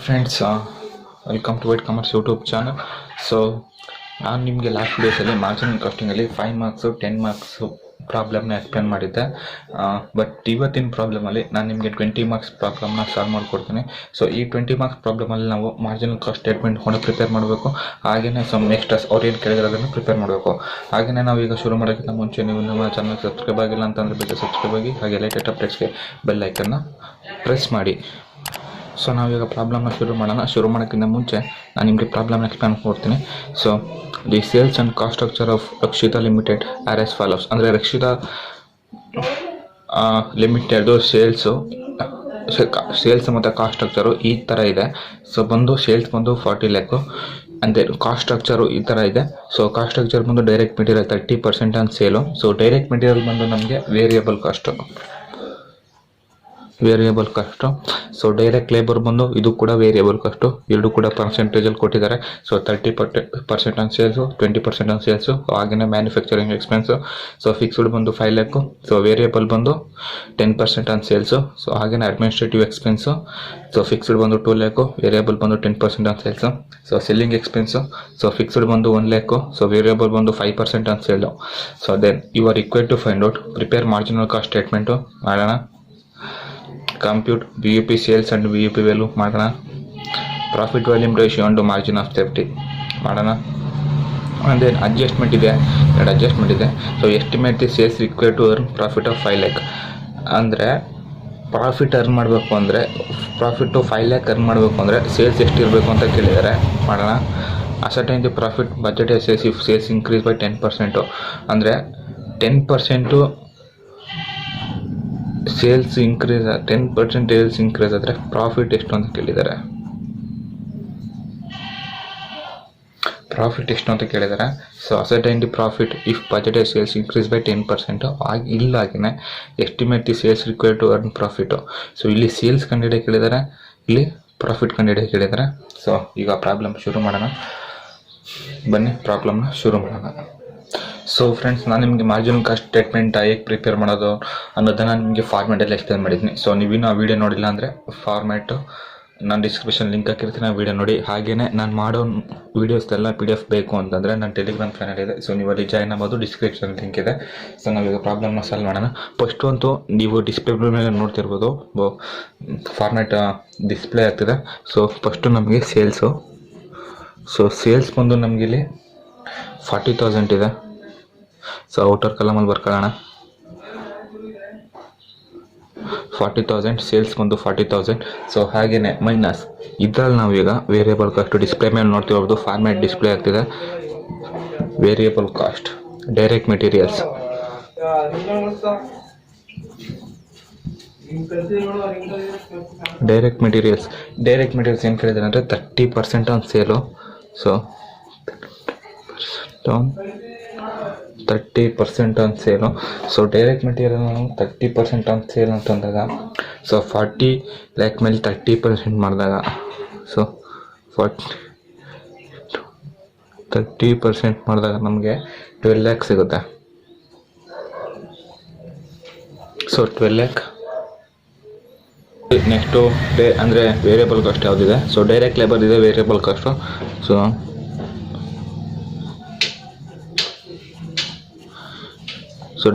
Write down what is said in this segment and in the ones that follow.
Friends, welcome to White Commerce YouTube channel. So ನಾನು ನಿಮಗೆ last ವೀಡಿಯೋಸಲ್ಲಿ ಮಾರ್ಜಿನಲ್ ಕಾಸ್ಟಿಂಗಲ್ಲಿ 5 ಮಾರ್ಕ್ಸು 10 ಮಾರ್ಕ್ಸು ಪ್ರಾಬ್ಲಮ್ನ ಎಕ್ಸ್ಪ್ಲೇನ್ ಮಾಡಿದ್ದೆ. ಬಟ್ ಇವತ್ತಿನ ಪ್ರಾಬ್ಲಮಲ್ಲಿ ನಾನು ನಿಮಗೆ 20 ಮಾರ್ಕ್ಸ್ ಪ್ರಾಬ್ಲಮ್ನ ಸಾಲ್ವ್ ಮಾಡಿಕೊಡ್ತೀನಿ. ಸೊ ಈ 20 ಮಾರ್ಕ್ಸ್ ಪ್ರಾಬ್ಲಮಲ್ಲಿ ನಾವು ಮಾರ್ಜಿನಲ್ ಕಾಸ್ಟ್ ಸ್ಟೇಟ್ಮೆಂಟ್ ಕೂಡ ಪ್ರಿಪೇರ್ ಮಾಡಬೇಕು, ಹಾಗೆಯೇ ಸಮ್ ನೆಕ್ಸ್ಟ್ ಅವ್ರು ಏನು ಕೇಳಿರೋದನ್ನು ಪ್ರಿಪೇರ್ ಮಾಡಬೇಕು. ಹಾಗೆಯೇ ನಾವು ಈಗ ಶುರು ಮಾಡೋಕ್ಕಿಂತ ಮುಂಚೆ ನೀವು ನಮ್ಮ ಚಾನಲ್ ಸಬ್ಸ್ಕ್ರೈಬ್ ಆಗಿಲ್ಲ ಅಂತಂದರೆ ಬೇಗ ಸಬ್ಸ್ಕ್ರೈಬ್ ಆಗಿ, ಹಾಗೆ ಲೇಟೆಸ್ಟ್ ಅಪ್ಡೇಟ್ಸ್ಗೆ ಬೆಲ್ ಐಕನ್ನ ಪ್ರೆಸ್ ಮಾಡಿ. ಸೊ ನಾವೀಗ ಪ್ರಾಬ್ಲಮ್ನ ಶುರು ಮಾಡೋಣ. ಶುರು ಮಾಡೋಕ್ಕಿಂತ ಮುಂಚೆ ನಾನು ನಿಮಗೆ ಪ್ರಾಬ್ಲಮ್ನ ಎಕ್ಸ್ಪ್ಲೇನ್ ಕೊಡ್ತೀನಿ. So the sales and cost structure of Rakshita limited are as follows. ಅಂದರೆ ರಕ್ಷಿತಾ ಲಿಮಿಟೆಡ್ದು ಸೇಲ್ಸ್ ಮತ್ತು ಕಾಸ್ಟ್ ಸ್ಟ್ರಕ್ಚರು ಈ ಥರ ಇದೆ. ಸೊ ಸೇಲ್ಸ್ ಬಂದು 40 ಲ್ಯಾಕು, ಅಂದರೆ ಕಾಸ್ಟ್ ಸ್ಟ್ರಕ್ಚರು ಈ ಥರ ಇದೆ. ಸೊ ಕಾಸ್ಟ್ ಸ್ಟ್ರಕ್ಚರ್ ಬಂದು direct material 30% on sale. So direct material ಬಂದು ನಮಗೆ variable cost. So direct labour ಬಂದು ಇದು ಕೂಡ ವೇರಿಯಬಲ್ ಕಾಸ್ಟು, ಎರಡು ಕೂಡ ಪರ್ಸೆಂಟೇಜಲ್ಲಿ ಕೊಟ್ಟಿದ್ದಾರೆ. So 30% on sales, 20% on sales. ಹಾಗೆಯೇ ಮ್ಯಾನುಫ್ಯಾಕ್ಚರಿಂಗ್ ಎಕ್ಸ್ಪೆನ್ಸು. ಸೊ ಫಿಕ್ಸ್ಡ್ ಬಂದು 5 ಲ್ಯಾಕು. ಸೊ ವೇರಿಯಬಲ್ ಬಂದು 10% ಆನ್ ಸೇಲ್ಸು. ಸೊ ಹಾಗೆಯೇ ಅಡ್ಮಿನಿಸ್ಟ್ರೇಟಿವ್ ಎಕ್ಸ್ಪೆನ್ಸು. ಸೊ ಫಿಕ್ಸ್ಡ್ ಬಂದು 2 ಲ್ಯಾಕು, ವೇರಿಯಬಲ್ ಬಂದು 10% on sales. So selling expense. So fixed ಬಂದು 1 ಲ್ಯಾಕು. ಸೊ ವೇರಿಯಬಲ್ ಬಂದು 5% on sale. So then you are required to find out prepare marginal cost statement ಮಾಡೋಣ. Compute BUP sales and BUP value ಮಾಡೋಣ. Profit volume ratio and margin of safety ಮಾಡೋಣ. ಅಂದರೆ adjustment ಇದೆ, 2 adjustment ಇದೆ. So estimate the sales required to earn profit of 5 lakh. ಅಂದರೆ profit earn ಮಾಡಬೇಕು ಅಂದರೆ, profit 5 lac earn ಮಾಡಬೇಕು ಅಂದರೆ ಸೇಲ್ಸ್ ಎಷ್ಟಿರಬೇಕು ಅಂತ ಕೇಳಿದ್ದಾರೆ. ಮಾಡೋಣ. Ascertain the profit budget sales if sales increase by 10%. ಅಂದರೆ 10% ಸೇಲ್ಸ್ ಇನ್ಕ್ರೀಸ್ 10% ಸೇಲ್ಸ್ ಇನ್ಕ್ರೀಸ್ ಆದರೆ ಪ್ರಾಫಿಟ್ ಎಷ್ಟು ಅಂತ ಕೇಳಿದ್ದಾರೆ. So ascertain the profit if budget sales increase by 10%. ಇಲ್ಲಾಗಿನೇ estimate the sales required to earn profit. So ಇಲ್ಲಿ sales ಕಂಡುಹಿಡಿಯ ಕೇಳಿದ್ದಾರೆ, ಇಲ್ಲಿ ಪ್ರಾಫಿಟ್ ಕಂಡುಹಿಡಿಯ ಕೇಳಿದ್ದಾರೆ. ಸೊ ಈಗ ಪ್ರಾಬ್ಲಮ್ ಶುರು ಮಾಡೋಣ. ಬನ್ನಿ ಪ್ರಾಬ್ಲಮ್ನ ಶುರು ಮಾಡೋಣ. ಸೊ ಫ್ರೆಂಡ್ಸ್, ನಾನು ನಿಮಗೆ ಮಾರ್ಜಿನಲ್ ಕಾಸ್ಟ್ ಸ್ಟೇಟ್ಮೆಂಟ್ ಹೇಗೆ ಪ್ರಿಪೇರ್ ಮಾಡೋದು ಅನ್ನೋದನ್ನು ನಿಮಗೆ ಫಾರ್ಮ್ಯಾಟಲ್ಲಿ ಎಕ್ಸ್ಪ್ಲೇನ್ ಮಾಡಿದ್ದೀನಿ. ಸೊ ನೀವಿನ್ನೂ ಆ ವಿಡಿಯೋ ನೋಡಿಲ್ಲ ಅಂದರೆ ಫಾರ್ಮ್ಯಾಟು ನಾನು ಡಿಸ್ಕ್ರಿಪ್ಷನ್ ಲಿಂಕ್ ಹಾಕಿರ್ತೀನಿ, ಆ ವಿಡಿಯೋ ನೋಡಿ. ಹಾಗೆಯೇ ನಾನು ಮಾಡೋ ವೀಡಿಯೋಸ್ದೆಲ್ಲ PDF ಬೇಕು ಅಂತಂದರೆ ನನ್ನ ಟೆಲಿಗ್ರಾಮ್ ಚಾನಲ್ ಇದೆ. ಸೊ ನೀವು ಅಲ್ಲಿ ಜಾಯ್ನ್ ಆಗ್ಬೋದು, ಡಿಸ್ಕ್ರಿಪ್ಷನ್ ಲಿಂಕ್ ಇದೆ. ಸೊ ನಾವೀಗ ಪ್ರಾಬ್ಲಮ್ನ ಸಾಲ್ವ್ ಮಾಡೋಣ. ಫಸ್ಟು ಅಂತೂ ನೀವು ಡಿಸ್ಪ್ಲೇ ಮೇಲೆ ನೋಡ್ತಿರ್ಬೋದು, ಫಾರ್ಮ್ಯಾಟ್ ಡಿಸ್ಪ್ಲೇ ಆಗ್ತಿದೆ. ಸೊ ಫಸ್ಟು ನಮಗೆ ಸೇಲ್ಸು. ಸೊ ಸೇಲ್ಸ್ ಬಂದು ನಮಗಿಲ್ಲಿ 40,000 ಇದೆ. ಸೊ ಔಟರ್ ಕಾಲಮಲ್ಲಿ ಬರ್ಕೊಳ್ಳೋಣ. 40,000 ಸೇಲ್ಸ್ ಬಂದು 40,000. ಸೊ ಹಾಗೆಯೇ ಮೈನಸ್ ಇದರಲ್ಲಿ ನಾವೀಗ ವೇರಿಯಬಲ್ ಕಾಸ್ಟ್ ಡಿಸ್ಪ್ಲೇ ಮೇಲೆ ನೋಡ್ತಿರ್ಬೋದು, ಫಾರ್ಮ್ಯಾಟ್ ಡಿಸ್ಪ್ಲೇ ಆಗ್ತಿದೆ. Variable cost direct materials. Direct materials ಏನು ಕೇಳಿದ್ದಾರೆ ಅಂದರೆ 30% on sale. So 30% on sale. So direct material 30% on sale ಅಂತಂದಾಗ, ಸೊ 40 ಲ್ಯಾಕ್ ಮೇಲೆ 30% ಮಾಡಿದಾಗ, ಸೊ 30% ಮಾಡಿದಾಗ ನಮಗೆ 12 ಲ್ಯಾಕ್ ಸಿಗುತ್ತೆ. ಸೊ 12 ಲ್ಯಾಕ್. ನೆಕ್ಸ್ಟು ಅಂದರೆ ವೇರಿಯಬಲ್ ಕಾಸ್ಟ್ ಯಾವುದಿದೆ? ಸೊ ಡೈರೆಕ್ಟ್ ಲೇಬರ್ ಇದೆ variable cost. So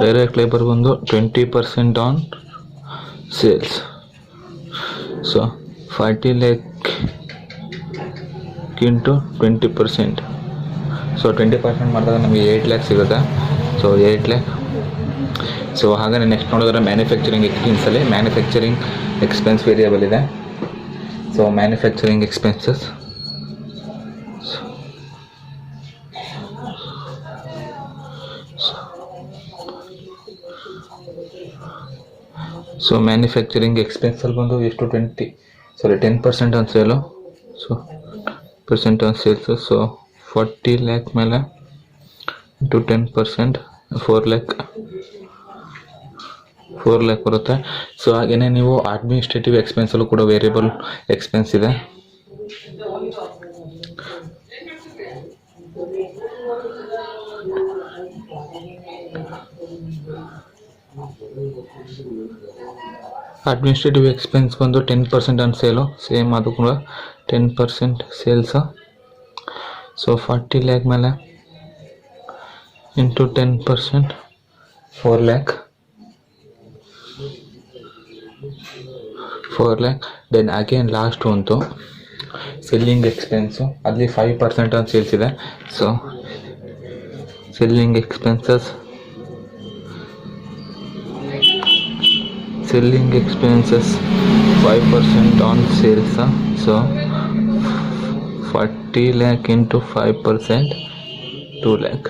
direct labour ಬಂದು 20% on sales. So 40 lakh into 20%. So 20% ಮಾಡಿದಾಗ ನಮಗೆ 8 ಲ್ಯಾಕ್ ಸಿಗುತ್ತೆ. ಸೊ 8 ಲ್ಯಾಕ್. ಸೊ ಹಾಗೆಯೇ ನೆಕ್ಸ್ಟ್ ನೋಡಿದ್ರೆ ಮ್ಯಾನುಫ್ಯಾಕ್ಚರಿಂಗ್ ಎಕ್ಸ್ಪೆನ್ಸಲ್ಲಿ ಮ್ಯಾನುಫ್ಯಾಕ್ಚರಿಂಗ್ ಎಕ್ಸ್ಪೆನ್ಸ್ ವೇರಿಯಬಲ್ ಇದೆ. So manufacturing expenses. So manufacturing ಎಕ್ಸ್ಪೆನ್ಸಲ್ಲಿ ಬಂದು ಎಷ್ಟು 10% on sale. So percent on sales. So 40 lakh ಮೇಲೆ ಇಂಟು 10% 4 ಲ್ಯಾಕ್ ಬರುತ್ತೆ. ಸೊ ಹಾಗೆಯೇ ನೀವು ಅಡ್ಮಿನಿಸ್ಟ್ರೇಟಿವ್ ಎಕ್ಸ್ಪೆನ್ಸಲ್ಲೂ ಕೂಡ ವೇರಿಯಬಲ್ ಎಕ್ಸ್ಪೆನ್ಸ್ ಇದೆ. ಅಡ್ಮಿನಿಸ್ಟ್ರೇಟಿವ್ ಎಕ್ಸ್ಪೆನ್ಸ್ ಬಂದು 10% ಆನ್ ಸೇಲು, ಸೇಮ್ ಅದು ಕೂಡ 10% ಸೇಲ್ಸು. ಸೊ 40 ಲ್ಯಾಕ್ ಮೇಲೆ into 10% 4 lakh. Then again last ಒಂದು ಸೆಲ್ಲಿಂಗ್ ಎಕ್ಸ್ಪೆನ್ಸು, ಅಲ್ಲಿ 5% ಅಂತ ಸೇಲ್ಸ್ ಇದೆ. So selling expenses 5% on sales. So 40 lakh into 5% 2 lakh.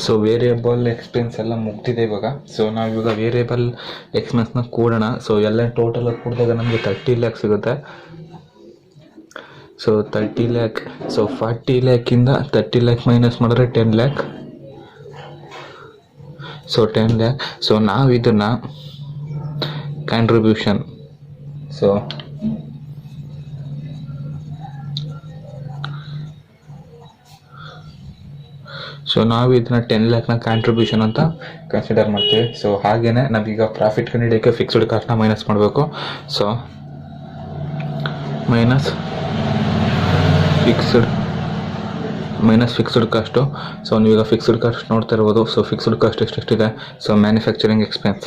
So variable expense ಎಲ್ಲ ಮುಗ್ದಿದೆ ಇವಾಗ. ಸೊ ನಾವಿವಾಗ ವೇರಿಯಬಲ್ ಎಕ್ಸ್ಪೆನ್ಸ್ನ ಕೂಡೋಣ. ಸೊ ಎಲ್ಲ ಟೋಟಲ್ ಕೂಡಿದಾಗ ನಮಗೆ 30 ಲ್ಯಾಕ್ ಸಿಗುತ್ತೆ. So 30 lac. So 40 ಲ್ಯಾಕಿಂದ 30 lac minus ಮಾಡಿದ್ರೆ 10 ಲ್ಯಾಕ್. So 10 lac. ಸೊ ನಾವು ಇದನ್ನು ಕಾಂಟ್ರಿಬ್ಯೂಷನ್, ಸೊ ನಾವು ಇದನ್ನ 10 ಲ್ಯಾಕ್ನ ಕಾಂಟ್ರಿಬ್ಯೂಷನ್ ಅಂತ ಕನ್ಸಿಡರ್ ಮಾಡ್ತೀವಿ. ಸೊ ಹಾಗೇನೆ ನಾವೀಗ ಪ್ರಾಫಿಟ್ ಕಂಡುಹಿಡಿಯೋಕ್ಕೆ ಫಿಕ್ಸ್ಡ್ ಕಾಸ್ಟ್ನ ಮೈನಸ್ ಮಾಡಬೇಕು. So minus fixed cost. So ನೀವೀಗ ಫಿಕ್ಸ್ಡ್ ಕಾಸ್ಟ್ ನೋಡ್ತಾ ಇರ್ಬೋದು. ಸೊ ಫಿಕ್ಸ್ಡ್ ಕಾಸ್ಟ್ ಎಷ್ಟಿದೆ? So manufacturing expense,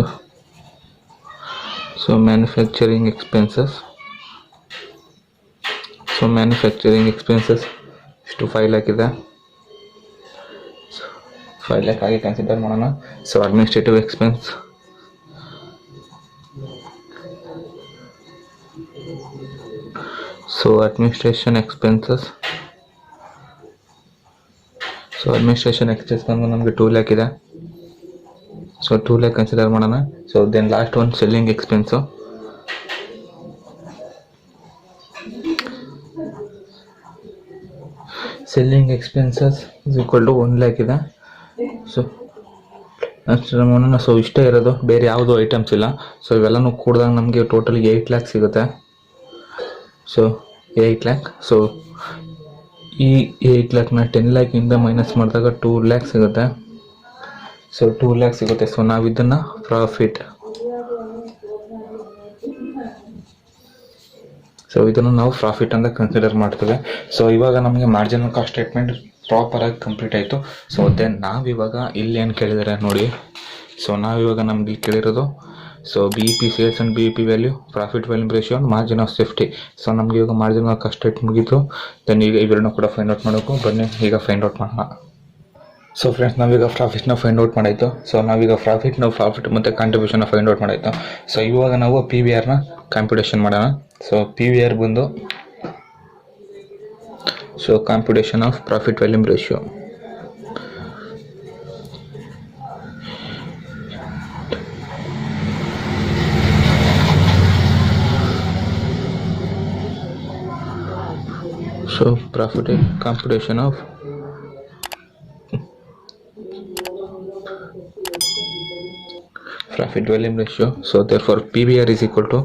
so manufacturing expenses ಇಷ್ಟು 5 ಲ್ಯಾಕ್ ಇದೆ. 5 ಲ್ಯಾಕ್ ಆಗಿ ಕನ್ಸಿಡರ್ ಮಾಡೋಣ. So administrative expense, administration expense ಬಂದು ನಮಗೆ 2 ಲ್ಯಾಕ್ ಇದೆ. ಸೊ 2 ಲ್ಯಾಕ್ ಕನ್ಸಿಡರ್ ಮಾಡೋಣ. ಸೊ ದೆನ್ ಲಾಸ್ಟ್ ಒಂದು selling expense. Selling expenses is equal to 1 lac ಇದೆ. ಸೊ ಕನ್ಸಿಡರ್ ಮಾಡೋಣ. ಸೊ ಇಷ್ಟೇ ಇರೋದು, ಬೇರೆ ಯಾವುದೂ ಐಟಮ್ಸ್ ಇಲ್ಲ. ಸೊ ಇವೆಲ್ಲನೂ ಕೂಡಿದಾಗ ನಮಗೆ ಟೋಟಲ್ 8 ಲ್ಯಾಕ್ ಸಿಗುತ್ತೆ. ಸೊ 8 ಲ್ಯಾಕ್. ಸೊ ಈ 8 ಲ್ಯಾಕ್ನ 10 ಲ್ಯಾಕಿಂದ ಮೈನಸ್ ಮಾಡಿದಾಗ 2 ಲ್ಯಾಕ್ ಸಿಗುತ್ತೆ. ಸೊ 2 ಲ್ಯಾಕ್ ಸಿಗುತ್ತೆ. ಸೊ ನಾವು ಇದನ್ನು ಪ್ರಾಫಿಟ್, ಅಂತ ಕನ್ಸಿಡರ್ ಮಾಡ್ತೇವೆ. ಸೊ ಇವಾಗ ನಮಗೆ ಮಾರ್ಜಿನಲ್ ಕಾಸ್ಟ್ ಸ್ಟೇಟ್ಮೆಂಟ್ ಪ್ರಾಪರಾಗಿ ಕಂಪ್ಲೀಟ್ ಆಯಿತು. ಸೊ ದೆನ್ ನಾವಿವಾಗ ಇಲ್ಲಿ ಏನು ಕೇಳಿದ್ದಾರೆ ನೋಡಿ. ಸೊ ನಾವಿವಾಗ ನಮ್ಗೆ ಕೇಳಿರೋದು so BEP sales and BEP value, profit volume ratio, margin of safety. So ನಮಗೆ ಇವಾಗ ಮಾರ್ಜಿನಲ್ ಕಾಸ್ಟ್ ಸ್ಟೇಟ್ ಮುಗೀತು. ದೆನ್ ಈಗ ಇವೆರಡನ್ನೂ ಕೂಡ ಫೈಂಡ್ ಔಟ್ ಮಾಡೋಕ್ಕೂ ಬನ್ನಿ ಈಗ ಫೈಂಡ್ ಔಟ್ ಮಾಡೋಣ. ಸೊ ಫ್ರೆಂಡ್ಸ್, ನಾವೀಗ ಪ್ರಾಫಿಟ್ನ ಫೈಂಡ್ ಔಟ್ ಮಾಡಾಯಿತು. ಸೊ ನಾವೀಗ ಪ್ರಾಫಿಟ್ ಮತ್ತು ಕಾಂಟ್ರಿಬ್ಯೂಷನ್ನ ಫೈಂಡ್ ಔಟ್ ಮಾಡಾಯಿತು. ಸೊ ಇವಾಗ ನಾವು PVRನ ಕಾಂಪ್ಯೂಟೇಷನ್ ಮಾಡೋಣ. ಸೊ PVR ಬಂದು computation of profit volume ratio. So computation of profit volume ratio. So therefore PVR is equal to,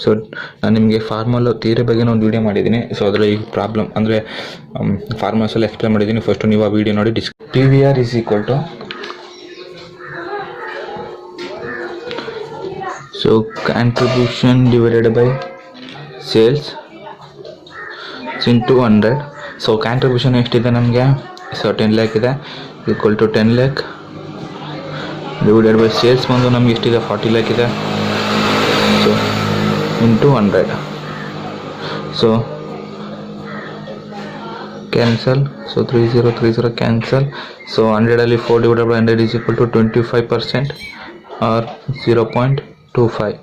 so ನಾನು ನಿಮಗೆ ಫಾರ್ಮುಲಾ ಥಿಯರಿ ಬಗ್ಗೆ ಒಂದು ವೀಡಿಯೋ ಮಾಡಿದ್ದೀನಿ. ಸೊ ಅದರಲ್ಲಿ ಈ ಪ್ರಾಬ್ಲಮ್ ಅಂದರೆ ಫಾರ್ಮುಲಾಸ್ ಎಲ್ಲ ಎಕ್ಸ್ಪ್ಲೇನ್ ಮಾಡಿದ್ದೀನಿ. ಫಸ್ಟು ನೀವು ಆ ವಿಡಿಯೋ ನೋಡಿ. PVR is equal to contribution divided by sales into 100. So contribution ಎಷ್ಟಿದೆ ನಮಗೆ? ಸೊ 10 ಲ್ಯಾಕ್ ಇದೆ, equal to 10 lakh divided by sales ಬಂದು ನಮ್ಗೆ ಎಷ್ಟಿದೆ? 40 ಲ್ಯಾಕ್ ಇದೆ. So into 100. So cancel. So 3030 cancel. So 100ಅಲ್ಲಿ 4 divided by 100 is equal to 25% or 0.25.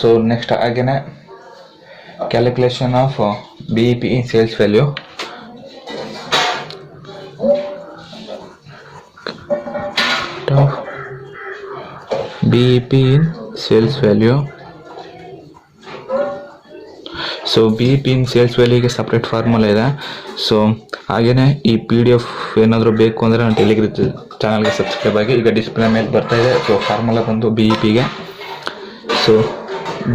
So next ಹಾಗೇನೆ calculation of BEP in sales value. BEP in sales value. So BEP in sales value ಗೆ separate formula ಇದೆ. So ಹಾಗೇನೆ ಈ PDF ಏನಾದರೂ ಬೇಕು ಅಂದರೆ ನಾನು ಟೆಲಿಗ್ರಾಮ್ ಚಾನಲ್ಗೆ ಸಬ್ಸ್ಕ್ರೈಬ್ ಆಗಿ. ಈಗ ಡಿಸ್ಪ್ಲೇ ಮೇಲೆ ಬರ್ತಾ ಇದೆ. ಸೊ ಫಾರ್ಮುಲಾ ಬಂದು BEPಗೆ. So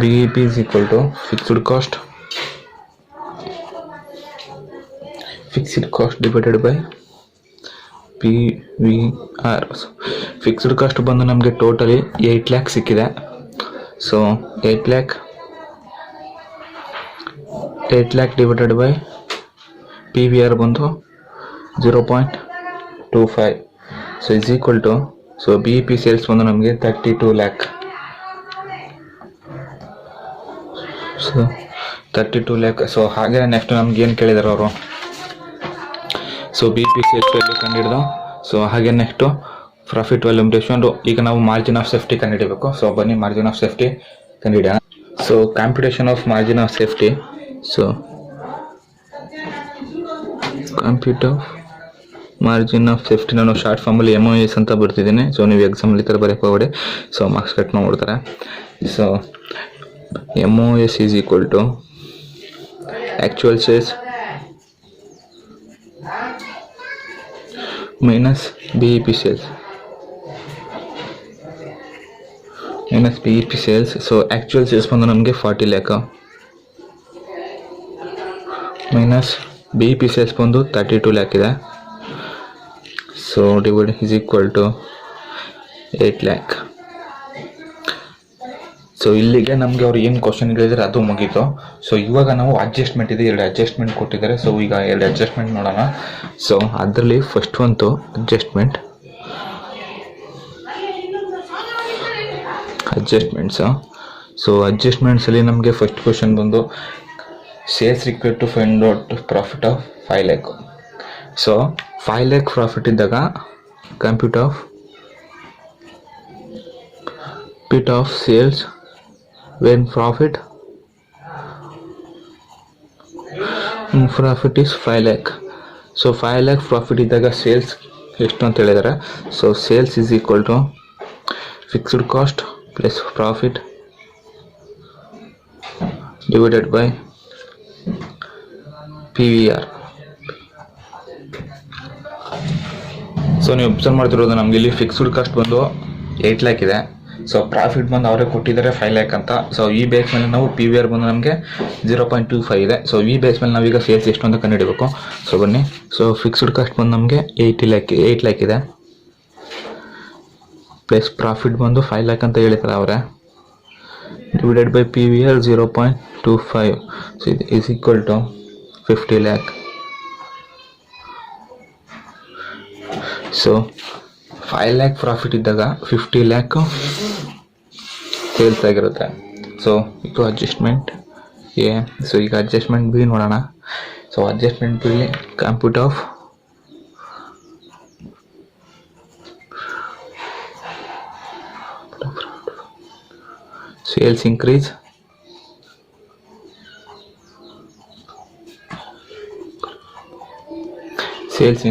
BEP is equal to fixed cost divided by PVR. Fixed cost ಬಂದು ನಮಗೆ ಟೋಟಲಿ 8 ಲ್ಯಾಕ್ ಸಿಕ್ಕಿದೆ. So 8 lakh divided by P V R ಬಂದು 0.25. So is equal to, so B P sales ಬಂದು ನಮಗೆ 32 ಲ್ಯಾಕ್. ಸೊ 32 ಲ್ಯಾಕ್. ಸೊ ಹಾಗೆ next ನಮ್ಗೆ ಏನು ಕೇಳಿದಾರೆ ಅವರು, so B P sales value ಕಂಡುಹಿಡ್ದು, ಸೊ ಹಾಗೆ ನೆಕ್ಸ್ಟು ಪ್ರಾಫಿಟ್ ವಾಲ್ಯೂಮ್ ರೇಷಿಯೋ. ಈಗ ನಾವು ಮಾರ್ಜಿನ್ ಆಫ್ ಸೇಫ್ಟಿ ಕಂಡುಹಿಡಬೇಕು. ಸೊ ಬನ್ನಿ ಮಾರ್ಜಿನ್ ಆಫ್ ಸೇಫ್ಟಿ ಕಂಡುಹಿಡಿಯೋಣ. So computation of margin of safety. So compute of margin of safety ನಾನು ಶಾರ್ಟ್ ಫಾರ್ಮಲ್ಲಿ MOS ಅಂತ ಬರ್ತಿದ್ದೀನಿ. ಸೊ ನೀವು ಎಕ್ಸಾಮಲ್ಲಿ ಈ ಥರ ಬರೋಕ್ಕೆ ಹೋಗಬೇಡಿ, ಸೊ ಮಾರ್ಕ್ಸ್ ಕಟ್ ಮಾಡ್ಬಿಡ್ತಾರೆ. So MOS is equal to actual sales minus BEP sales minus BEP sales. So actual sales ಬಂದು ನಮಗೆ 40 ಲ್ಯಾಕ್ ಮೈನಸ್ BEP sales ಬಂದು 32 ಲ್ಯಾಕ್ ಇದೆ. So divide is equal to 8 lakh. So ಇಲ್ಲಿಗೆ ನಮಗೆ ಅವ್ರು ಏನು ಕ್ವಶನ್ ಕೇಳಿದರೆ ಅದು ಮುಗೀತು. ಸೊ ಇವಾಗ ನಾವು ಅಡ್ಜಸ್ಟ್ಮೆಂಟ್ ಇದೆ, 2 ಅಡ್ಜಸ್ಟ್ಮೆಂಟ್ ಕೊಟ್ಟಿದ್ದಾರೆ. ಸೊ ಈಗ 2 ಅಡ್ಜಸ್ಟ್ಮೆಂಟ್ ನೋಡೋಣ. ಸೊ ಅದರಲ್ಲಿ ಫಸ್ಟ್ ಒಂದು ಅಡ್ಜಸ್ಟ್ಮೆಂಟ್ಸು. ಸೊ ಅಡ್ಜಸ್ಟ್ಮೆಂಟ್ಸಲ್ಲಿ ನಮಗೆ ಫಸ್ಟ್ ಕ್ವಶನ್ ಬಂದು sales required to find out profit of 5 lakh. So 5 lakh profit ಇದ್ದಾಗ compute of sales when profit is 5 lakh. So 5 lakh profit ಇದ್ದಾಗ ಸೇಲ್ಸ್ ಎಷ್ಟು ಅಂತ ಹೇಳಿದ್ದಾರೆ. So sales is equal to fixed cost plus profit divided by PVR. ಸೊ ನೀವು observe ಮಾಡ್ತಿರೋದು ನಮ್ಗೆ ಇಲ್ಲಿ ಫಿಕ್ಸ್ಡ್ ಕಾಸ್ಟ್ ಬಂದು 8 ಲ್ಯಾಕ್ ಇದೆ. ಸೊ ಪ್ರಾಫಿಟ್ ಬಂದು ಅವರೇ ಕೊಟ್ಟಿದ್ದಾರೆ 5 ಲ್ಯಾಕ್ ಅಂತ. ಸೊ ಈ ಬೇಸ್ ಮೇಲೆ ನಾವು PVR ಬಂದು ನಮಗೆ 0.25 ಇದೆ. ಸೊ ಈ ಬೇಸ್ ಮೇಲೆ ನಾವೀಗ ಸೇಲ್ಸ್ ಎಷ್ಟು ಅಂತ ಕಂಡುಹಿಡಬೇಕು. ಸೊ ಬನ್ನಿ. ಸೊ ಫಿಕ್ಸ್ಡ್ ಕಾಸ್ಟ್ ಬಂದು ನಮಗೆ 8 ಲ್ಯಾಕ್ ಇದೆ, ಪ್ಲಸ್ ಪ್ರಾಫಿಟ್ ಬಂದು 5 ಲ್ಯಾಕ್ ಅಂತ ಹೇಳಿದ್ದಾರೆ ಅವರೇ, ಡಿವೈಡೆಡ್ ಬೈ PVR 0.25. ಸೊ ಇದು is equal to 50 lakh. So 5 lakh profit ಇದ್ದಾಗ 50 ಲ್ಯಾಕ್ ಸೇಲ್ಸ್ ಆಗಿರುತ್ತೆ. ಸೊ ಇದು ಅಡ್ಜಸ್ಟ್ಮೆಂಟ್ ಎ. ಸೊ ಈಗ ಅಡ್ಜಸ್ಟ್ಮೆಂಟ್ ಬಿ ನೋಡೋಣ. So adjustment B compute of sales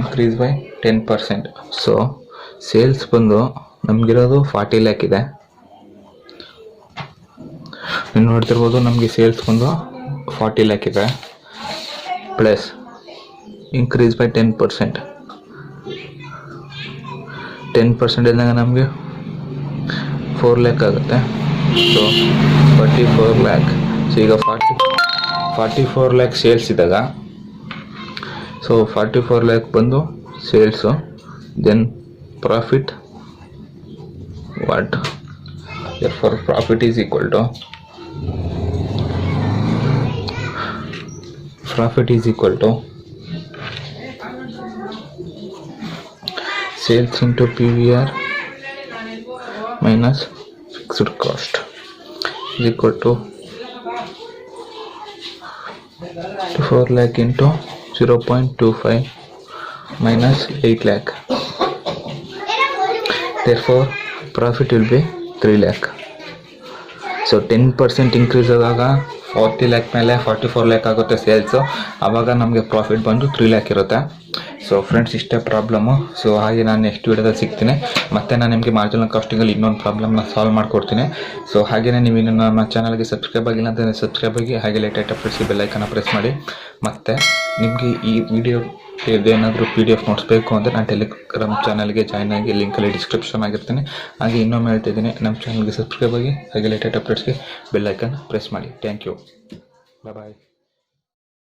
increase by 10%. So sales ಬಂದು ನಮಗಿರೋದು 40 ಲ್ಯಾಕ್ ಇದೆ. ನೀವು ನೋಡ್ತಿರ್ಬೋದು ನಮಗೆ ಸೇಲ್ಸ್ ಬಂದು 40 ಲ್ಯಾಕ್ ಇದೆ, ಪ್ಲಸ್ ಇನ್ಕ್ರೀಸ್ ಬೈ 10%. 10% ಇದ್ದಾಗ ನಮಗೆ 4 ಲ್ಯಾಕ್ ಆಗುತ್ತೆ. So 44 lac. ಸೊ ಈಗ 44 ಲ್ಯಾಕ್ ಸೇಲ್ಸ್ ಇದ್ದಾಗ, ಸೊ 44 ಲ್ಯಾಕ್ ಬಂದು sales, then profit what? Therefore profit is equal to sales into PVR minus fixed cost is equal to 4 lakh into 0.25 minus 8 lakh. Therefore profit will be 3 lakh. So 10% increase ಆದಾಗ 40 ಲ್ಯಾಕ್ ಮೇಲೆ 44 lac ಆಗುತ್ತೆ sales. ಆವಾಗ ನಮಗೆ profit ಬಂದು 3 lac ಇರುತ್ತೆ. So friends ಇಷ್ಟೇ problem. So ಹಾಗೆ ನಾನು ನೆಕ್ಸ್ಟ್ ವೀಡಿಯೋದಲ್ಲಿ ಸಿಗ್ತೀನಿ. ಮತ್ತು ನಾನು ನಿಮಗೆ ಮಾರ್ಜಿನಲ್ ಕಾಸ್ಟಿಂಗಲ್ಲಿ ಇನ್ನೊಂದು ಪ್ರಾಬ್ಲಮ್ನ ಸಾಲ್ವ್ ಮಾಡಿಕೊಡ್ತೀನಿ. ಸೊ ಹಾಗೆಯೇ ನೀವು ಇನ್ನು ನಮ್ಮ ಚಾನಲ್ಗೆ ಸಬ್ಸ್ಕ್ರೈಬ್ ಆಗಿಲ್ಲ ಅಂತ ಸಬ್ಸ್ಕ್ರೈಬ್ ಆಗಿ, ಹಾಗೆ ಲೇಟೆಸ್ಟ್ ಅಪ್ಡೇಟ್ಸ್ಗೆ ಬೆಲ್ಲೈಕನ್ನ ಪ್ರೆಸ್ ಮಾಡಿ. ಮತ್ತು ನಿಮಗೆ ಈ ವಿಡಿಯೋ ಏನಾದರೂ PDF ನೋಟ್ಸ್ ಬೇಕು ಅಂದರೆ ನಾನು ಟೆಲಿಗ್ರಾಮ್ ಚಾನಲ್ಗೆ ಜಾಯ್ನ್ ಆಗಿ, ಲಿಂಕಲ್ಲಿ ಡಿಸ್ಕ್ರಿಪ್ಷನ್ ಆಗಿರ್ತೀನಿ. ಹಾಗೆ ಇನ್ನೊಮ್ಮೆ ಹೇಳ್ತಿದ್ದೀನಿ, ನಮ್ಮ ಚಾನಲ್ಗೆ ಸಬ್ಸ್ಕ್ರೈಬ್ ಆಗಿ, ಹಾಗೆ ಲೇಟೆಸ್ಟ್ ಅಪ್ಡೇಟ್ಸ್ಗೆ ಬೆಲ್ಲೈಕನ್ ಪ್ರೆಸ್ ಮಾಡಿ. Thank you. ಬಾಯ್.